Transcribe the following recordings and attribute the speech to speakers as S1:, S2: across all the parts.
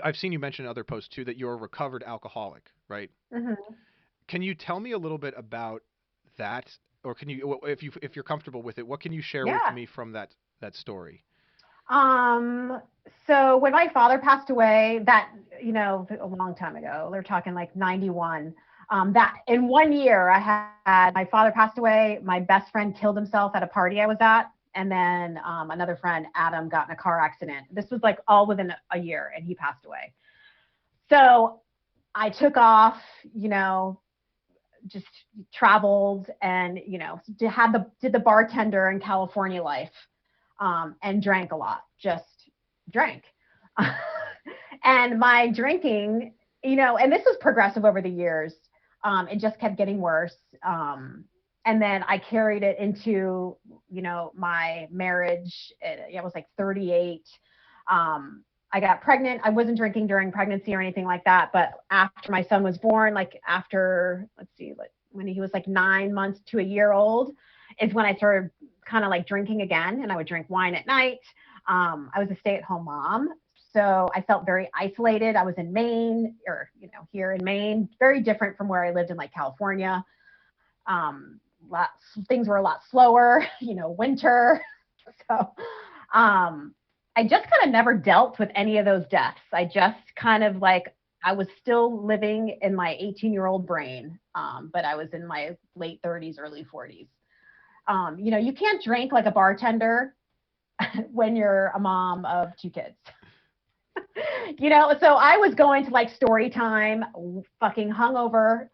S1: I've seen you mention in other posts too that you're a recovered alcoholic, right?
S2: Hmm.
S1: Can you tell me a little bit about that, or can you, if you're comfortable with it, what can you share with
S2: Yeah.
S1: me from that story?
S2: Um, so when my father passed away, that, a long time ago, they're talking like 91. That in 1 year, I had my father passed away. My best friend killed himself at a party I was at. And then another friend, Adam, got in a car accident. This was like all within a year, and he passed away. So I took off, you know, just traveled and, did the bartender in California life, and drank a lot, just drank. And my drinking, and this was progressive over the years. It just kept getting worse. And then I carried it into, my marriage. I was like 38. I got pregnant. I wasn't drinking during pregnancy or anything like that. But after my son was born, like after, let's see, like when he was like 9 months to a year old, is when I started kind of like drinking again. And I would drink wine at night. I was a stay-at-home mom. So I felt very isolated. I was in Maine, or, here in Maine, very different from where I lived in like California. Lots, things were a lot slower, winter. So I just kind of never dealt with any of those deaths. I just kind of like, I was still living in my 18-year-old brain, but I was in my late 30s, early 40s. You can't drink like a bartender when you're a mom of two kids. So I was going to like story time, fucking hungover,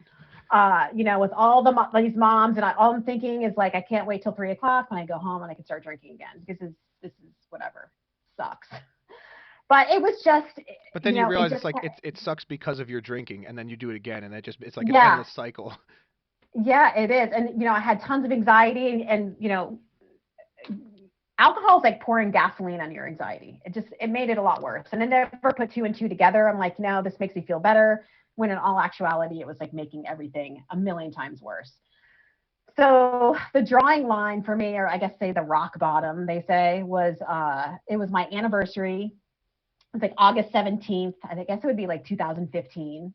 S2: with all these moms, and all I'm thinking is like, I can't wait till 3 o'clock when I go home and I can start drinking again, because this is whatever sucks. But it was just,
S1: But then you
S2: it
S1: realize it's
S2: just,
S1: like it sucks because of your drinking, and then you do it again, and it's like an
S2: yeah,
S1: endless cycle.
S2: yeah, it is. And, I had tons of anxiety, and, alcohol is like pouring gasoline on your anxiety. It made it a lot worse. And I never put two and two together. I'm like, no, this makes me feel better. When in all actuality, it was like making everything a million times worse. So the drawing line for me, or I guess say the rock bottom, they say, was it was my anniversary. It was like August 17th. I guess it would be like 2015.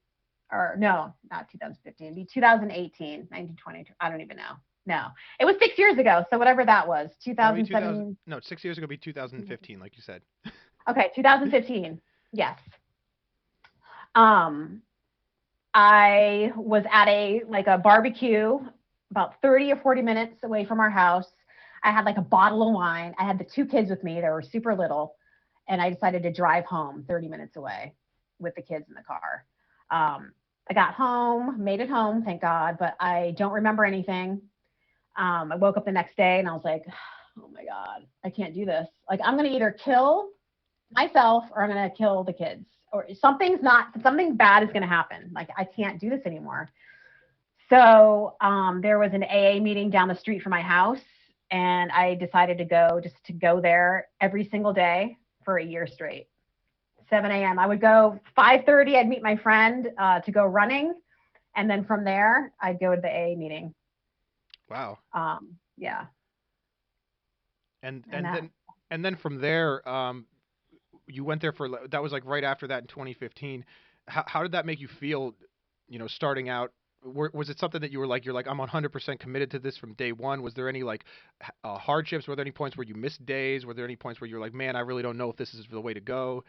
S2: Or no, not 2015. It'd be 2018, 1920. I don't even know. No, it was 6 years ago. So whatever that was,
S1: That would be 2000.
S2: 2007.
S1: No, 6 years ago, would be 2015, like you said.
S2: Okay, 2015. Yes. Um, I was at a barbecue about 30 or 40 minutes away from our house. I had like a bottle of wine. I had the two kids with me. They were super little. And I decided to drive home 30 minutes away with the kids in the car. I got home, made it home, thank God, but I don't remember anything. I woke up the next day and I was like, oh my God, I can't do this. Like, I'm going to either kill myself or I'm going to kill the kids, or something bad is going to happen. Like, I can't do this anymore. So there was an AA meeting down the street from my house, and I decided to go there every single day for a year straight. 7 a.m. I would go 5:30. I'd meet my friend to go running, and then from there I'd go to the AA meeting.
S1: Wow.
S2: Yeah,
S1: And
S2: and that.
S1: from there, you went there for that was like right after that in 2015. How did that make you feel? Starting out. Was it something that you were like, you're like, I'm 100% committed to this from day one? Was there any like hardships? Were there any points where you missed days? Were there any points where you're like, man, I really don't know if this is the way to go?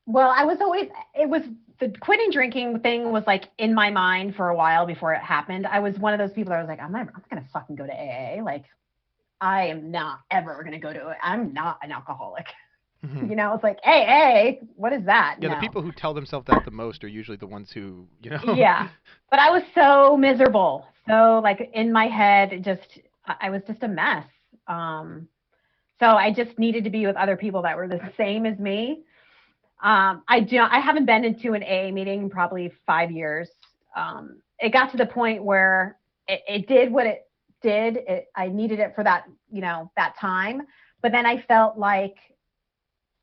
S2: Well, I was always, it was the quitting drinking thing was like in my mind for a while before it happened. I was one of those people that was like, I'm gonna fucking go to AA. Like, I am not ever gonna go to it. I'm not an alcoholic. It's like, AA, what is that?
S1: Yeah, the
S2: No.
S1: people who tell themselves that the most are usually the ones who.
S2: Yeah. But I was so miserable. So like in my head, I was just a mess. Um, so I just needed to be with other people that were the same as me. I haven't been into an AA meeting in probably 5 years. It got to the point where it did what it did. I needed it for that time. But then I felt like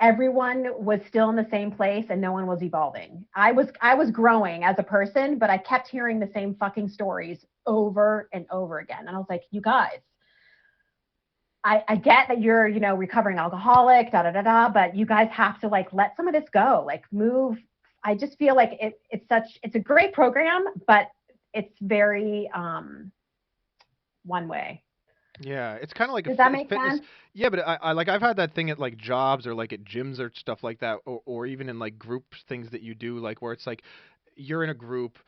S2: everyone was still in the same place and no one was evolving. I was growing as a person, but I kept hearing the same fucking stories over and over again. And I was like, you guys, I get that you're, recovering alcoholic, da da da da, but you guys have to like let some of this go, like move. I just feel like it's a great program, but it's very one way.
S1: Yeah, it's kind of like a
S2: Does that make
S1: fitness.
S2: sense?
S1: Yeah, but I like I've had that thing at like jobs or like at gyms or stuff like that, or even in like group things that you do, like where it's like you're in a group,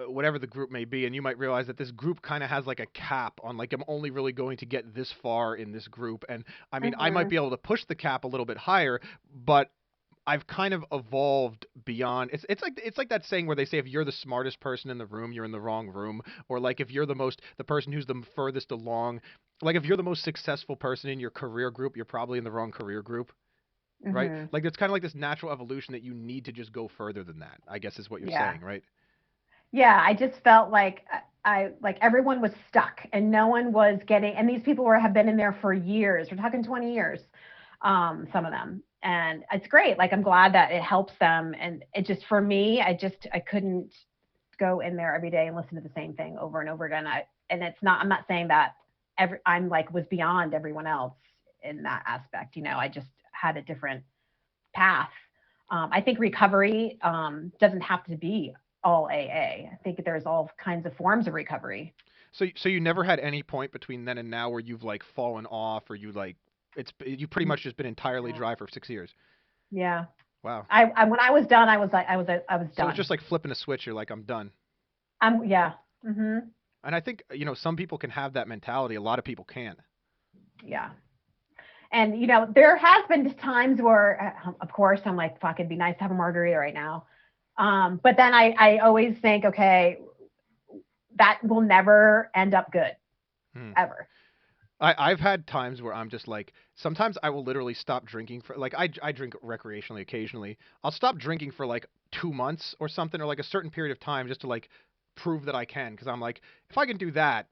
S1: whatever the group may be, and you might realize that this group kind of has like a cap on like I'm only really going to get this far in this group, and I mean I might
S2: Hmm.
S1: be able to push the cap a little bit higher, but I've kind of evolved beyond. It's like that saying where they say if you're the smartest person in the room, you're in the wrong room, or like if you're the person who's the furthest along, like if you're the most successful person in your career group, you're probably in the wrong career group, right?
S2: Hmm.
S1: Like it's kind of like this natural evolution that you need to just go further than that. I guess is what you're
S2: Yeah.
S1: saying, right?
S2: Yeah. I just felt like like everyone was stuck and no one was getting, and these people have been in there for years. We're talking 20 years, some of them. And it's great. Like, I'm glad that it helps them. And it just, for me, I couldn't go in there every day and listen to the same thing over and over again. And I'm not saying that I'm like was beyond everyone else in that aspect. I just had a different path. I think recovery doesn't have to be all AA. I think there's all kinds of forms of recovery.
S1: So you never had any point between then and now where you've like fallen off or you like you pretty much just been entirely
S2: Yeah.
S1: dry for 6 years.
S2: Yeah.
S1: Wow.
S2: I when I was done, I was like, I was
S1: So it's
S2: done.
S1: just like flipping a switch. You're like, I'm done.
S2: Yeah. Hmm.
S1: And I think, some people can have that mentality. A lot of people can't.
S2: Yeah. And there has been times where, of course, I'm like, fuck, it'd be nice to have a margarita right now. But then I always think, okay, that will never end up good
S1: Hmm.
S2: ever.
S1: I've had times where I'm just like, sometimes I will literally stop drinking for, like, I drink recreationally occasionally. I'll stop drinking for like 2 months or something, or like a certain period of time just to like prove that I can. Cause I'm like, if I can do that,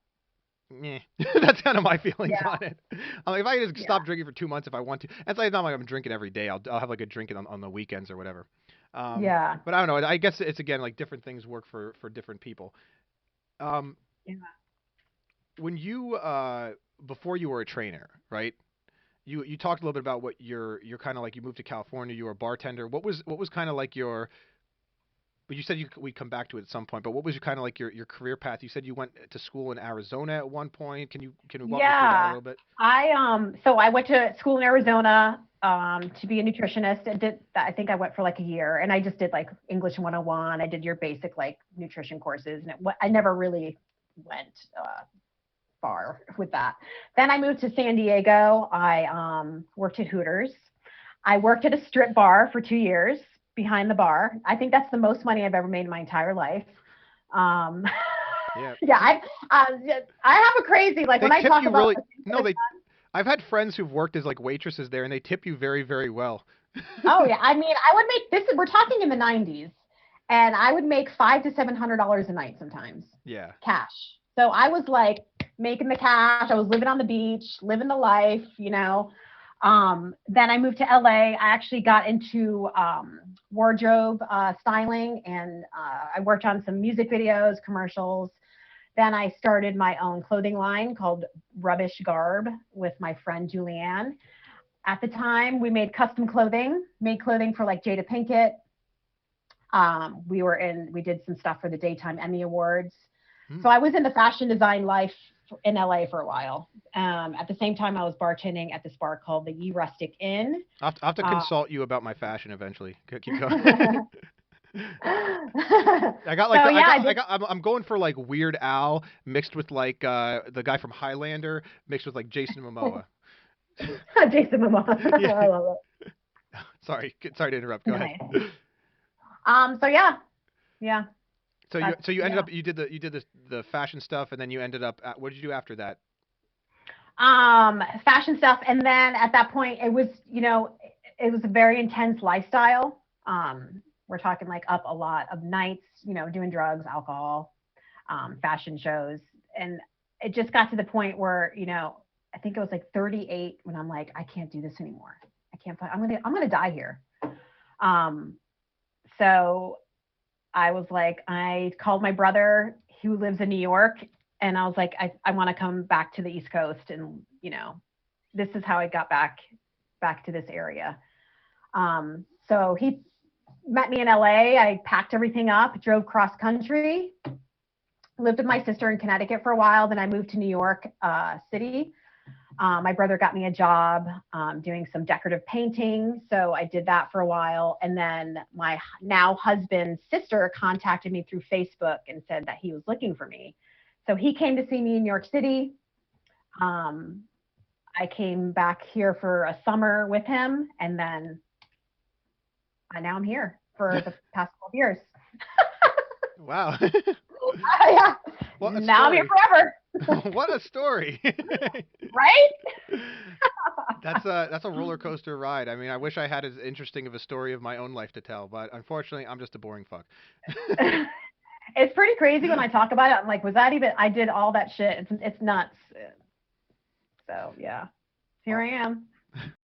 S1: yeah, that's kind of my feelings
S2: Yeah.
S1: on it. I'm like, if I can just
S2: Yeah.
S1: stop drinking for 2 months if I want to, it's like not like I'm drinking every day. I'll have like a drink on the weekends or whatever. Um,
S2: Yeah.
S1: but I don't know. I guess it's again like different things work for different people. Um,
S2: Yeah.
S1: when you before you were a trainer, right? You talked a little bit about what you're kind of like. You moved to California. You were a bartender. What was kind of like your? But you said we'd come back to it at some point. But what was your kind of like your career path? You said you went to school in Arizona at one point. Can you walk me through that a
S2: Yeah.
S1: little bit?
S2: So I went to school in Arizona to be a nutritionist. And I think I went for like a year, and I just did like English 101. I did your basic like nutrition courses, and I never really went far with that. Then I moved to San Diego. I worked at Hooters. I worked at a strip bar for 2 years behind the bar. I think that's the most money I've ever made in my entire life. Um,
S1: Yeah,
S2: yeah, I have a crazy, like
S1: they
S2: when I
S1: tip
S2: talk
S1: you
S2: about
S1: really.
S2: the things that
S1: No, they. I've had friends who've worked as like waitresses there, and they tip you very very well.
S2: oh yeah, I mean, I would make this. We're talking in the '90s, and I would make $500 to $700 a night sometimes,
S1: Yeah.
S2: cash. So I was like making the cash. I was living on the beach, living the life. Then I moved to LA. I actually got into wardrobe styling, and I worked on some music videos, commercials. Then I started my own clothing line called Rubbish Garb with my friend Julianne. At the time, we made custom clothing, made clothing for like Jada Pinkett. We did some stuff for the Daytime Emmy Awards.
S1: Hmm.
S2: So I was in the fashion design life in LA for a while. At the same time, I was bartending at this bar called the Ye Rustic Inn.
S1: I'll have to
S2: Uh,
S1: consult you about my fashion eventually. Keep going.
S2: so
S1: I got like the,
S2: yeah, I did.
S1: I'm going for like Weird Al mixed with like the guy from Highlander mixed with like Jason Momoa.
S2: Jason Momoa.
S1: Yeah.
S2: I love
S1: Sorry to interrupt.
S2: it.
S1: Go ahead.
S2: Nice. So yeah, yeah,
S1: So you ended
S2: yeah.
S1: up you did the fashion stuff and then you ended up what did you do after that?
S2: Fashion stuff, and then at that point, it was a very intense lifestyle. We're talking like up a lot of nights, doing drugs, alcohol, fashion shows, and it just got to the point where I think it was like 38 when I'm like, I can't do this anymore. I can't. I'm gonna die here. Um, so I was like, I called my brother who lives in New York, and I was like, I want to come back to the East Coast and this is how I got back to this area. So he met me in LA. I packed everything up, drove cross country, lived with my sister in Connecticut for a while. Then I moved to New York City. My brother got me a job doing some decorative painting. So I did that for a while. And then my now husband's sister contacted me through Facebook and said that he was looking for me. So he came to see me in New York City. I came back here for a summer with him. And then now I'm here for the past 12 years.
S1: Wow.
S2: Yeah.
S1: What a
S2: Now I'm here
S1: story.
S2: forever.
S1: What a story.
S2: Right?
S1: That's a roller coaster ride. I mean, I wish I had as interesting of a story of my own life to tell, but unfortunately, I'm just a boring fuck.
S2: It's pretty crazy when I talk about it. I'm like, was that even? I did all that shit. It's nuts. So yeah, here I am.